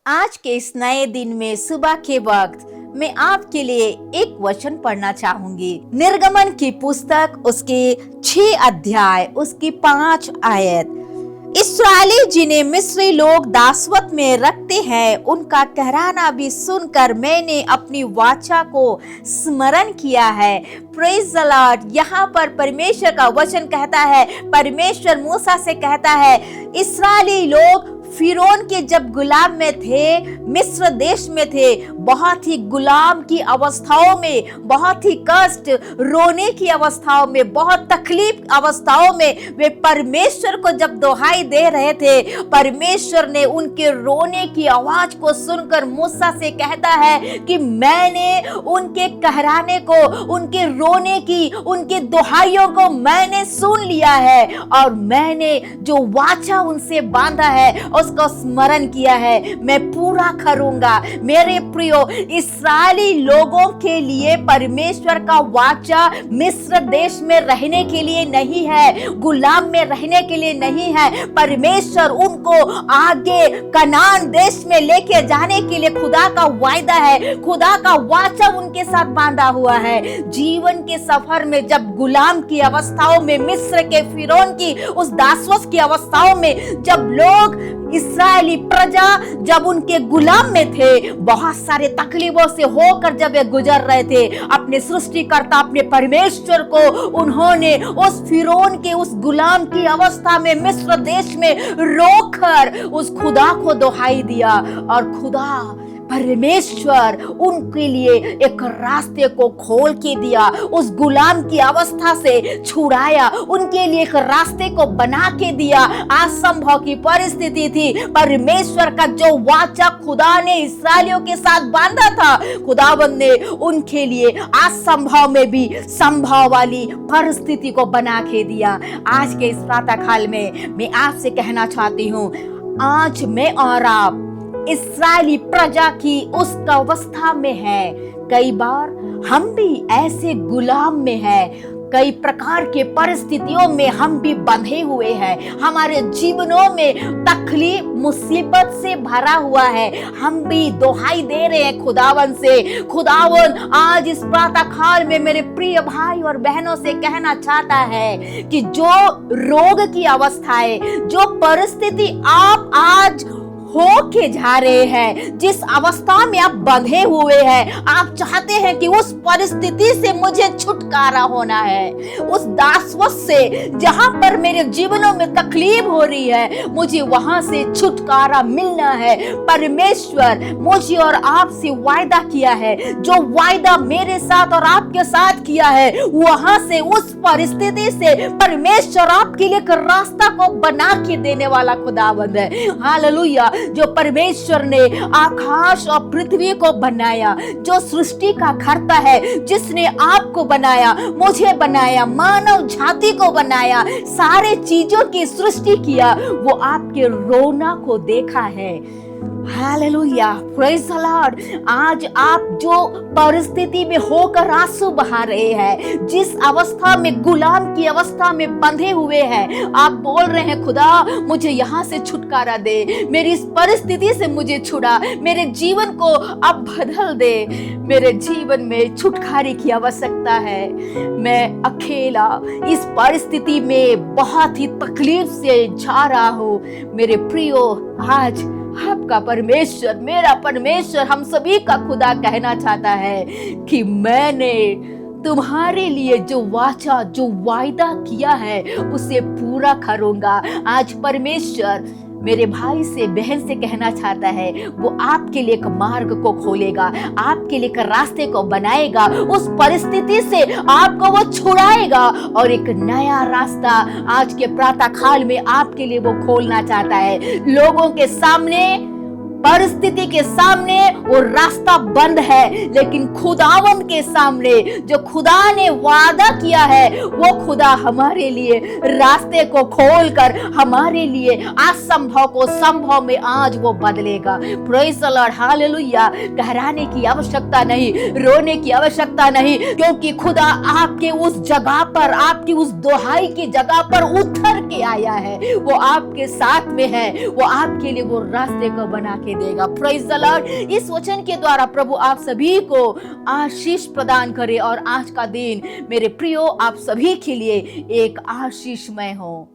आज के इस नए दिन में सुबह के वक्त मैं आपके लिए एक वचन पढ़ना चाहूंगी। निर्गमन की पुस्तक उसके 6 अध्याय उसकी 5 आयत। इस्राएली जिन्हें मिस्री लोग दासवत में रखते हैं, उनका कहराना भी सुनकर मैंने अपनी वाचा को स्मरण किया है। Praise the Lord. यहाँ पर परमेश्वर का वचन कहता है, परमेश्वर मूसा से कहता है, इस्राएली लोग फिरौन के जब गुलाम में थे, मिस्र देश में थे, बहुत ही गुलाम की अवस्थाओं में, बहुत ही कष्ट, रोने की अवस्थाओं में, बहुत तकलीफ अवस्थाओं में वे परमेश्वर को जब दुहाई दे रहे थे, परमेश्वर ने उनके रोने की आवाज को सुनकर मूसा से कहता है कि मैंने उनके कहराने को, उनके रोने की, उनके दुहाइयों को मैंने सुन लिया है और मैंने जो वाचा उनसे बांधा है उसको स्मरण किया है, मैं पूरा करूंगा। मेरे प्रियो, इस्राएली लोगों के लिए परमेश्वर का वाचा मिस्र देश में रहने के लिए नहीं है, गुलाम में रहने के लिए नहीं है। परमेश्वर उनको आगे कनान देश में लेके जाने के लिए खुदा का वायदा है, खुदा का वाचा उनके साथ बांधा हुआ है। जीवन के सफर में जब गुलाम की अवस्थाओं में, मिस्र के फिरौन की उस दासवत की अवस्थाओं में जब लोग इस्राएली प्रजा जब उनके गुलाम में थे, बहुत सारे तकलीफों से होकर जब वे गुजर रहे थे, अपने सृष्टिकर्ता, अपने परमेश्वर को उन्होंने उस फिरौन के उस गुलाम की अवस्था में मिस्र देश में रोकर उस खुदा को दुहाई दिया और खुदा परमेश्वर उनके लिए एक रास्ते को खोल के दिया, उस गुलाम की अवस्था से छुड़ाया, उनके लिए एक रास्ते को बना के दिया। असंभव की परिस्थिति थी, परमेश्वर का जो वाचा खुदा ने इस्राएलियों के साथ बांधा था, खुदावंद ने उनके लिए असंभव में भी संभव वाली परिस्थिति को बना के दिया। आज के इस प्रातः काल में मैं आपसे कहना चाहती हूँ, आज मैं और आप इस्राएली प्रजा की उस अवस्था में है। कई बार हम भी ऐसे गुलाम में हैं, कई प्रकार के परिस्थितियों में हम भी बंधे हुए हैं, हमारे जीवनों में तकलीफ मुसीबत से भरा हुआ है, हम भी दुहाई दे रहे हैं खुदावन से। खुदावन आज इस प्रातः काल में मेरे प्रिय भाई और बहनों से कहना चाहता है कि जो रोग की अवस्था है, जो परिस्थिति आप आज हो के जा रहे हैं, जिस अवस्था में आप बंधे हुए हैं, आप चाहते हैं कि उस परिस्थिति से मुझे छुटकारा होना है, उस दासवत से जहां पर मेरे जीवनों में तकलीफ हो रही है, मुझे वहां से छुटकारा मिलना है। परमेश्वर मुझे और आपसे वायदा किया है, जो वायदा मेरे साथ और आपके साथ किया है, वहां से, उस परिस्थिति से परमेश्वर आपके लिए एक रास्ता को बना के देने वाला खुदावंद है। हालेलुया। जो परमेश्वर ने आकाश और पृथ्वी को बनाया, जो सृष्टि का कर्ता है, जिसने आपको बनाया, मुझे बनाया, मानव जाति को बनाया, सारे चीजों की सृष्टि किया, वो आपके रोना को देखा है। Hallelujah, praise the Lord. आज आप जो परिस्थिति में होकर आंसू बहा रहे हैं, जिस अवस्था में, गुलाम की अवस्था में बंधे हुए हैं, आप बोल रहे हैं, खुदा मुझे यहाँ से छुटकारा दे, मेरी इस परिस्थिति से मुझे छुड़ा, मेरे जीवन को अब बदल दे, मेरे जीवन में छुटकारे की आवश्यकता है। मैं अकेला इस परिस्थिति में बहुत ही तकलीफ से जा रहा हूँ। मेरे प्रियो, आज आपका परमेश्वर, मेरा परमेश्वर, हम सभी का खुदा कहना चाहता है कि मैंने तुम्हारे लिए जो वाचा, जो वायदा किया है, उसे पूरा करूंगा। आज परमेश्वर मेरे भाई से, बहन से कहना चाहता है, वो आपके लिए एक मार्ग को खोलेगा, आपके लिए एक रास्ते को बनाएगा, उस परिस्थिति से आपको वो छुड़ाएगा और एक नया रास्ता आज के प्रातः काल में आपके लिए वो खोलना चाहता है। लोगों के सामने, परिस्थिति के सामने वो रास्ता बंद है, लेकिन खुदावन के सामने जो खुदा ने वादा किया है, वो खुदा हमारे लिए रास्ते को खोलकर हमारे लिए असंभव को संभव में आज वो बदलेगा। Praise the Lord, hallelujah. घबराने की आवश्यकता नहीं, रोने की आवश्यकता नहीं, क्योंकि खुदा आपके उस जगह पर, आपकी उस दुहाई की जगह पर उतर के आया है। वो आपके साथ में है, वो आपके लिए वो रास्ते को बना के नहीं देगा। Praise the Lord. इस वचन के द्वारा प्रभु आप सभी को आशीष प्रदान करे और आज का दिन मेरे प्रियो आप सभी के लिए एक आशीषमय हो।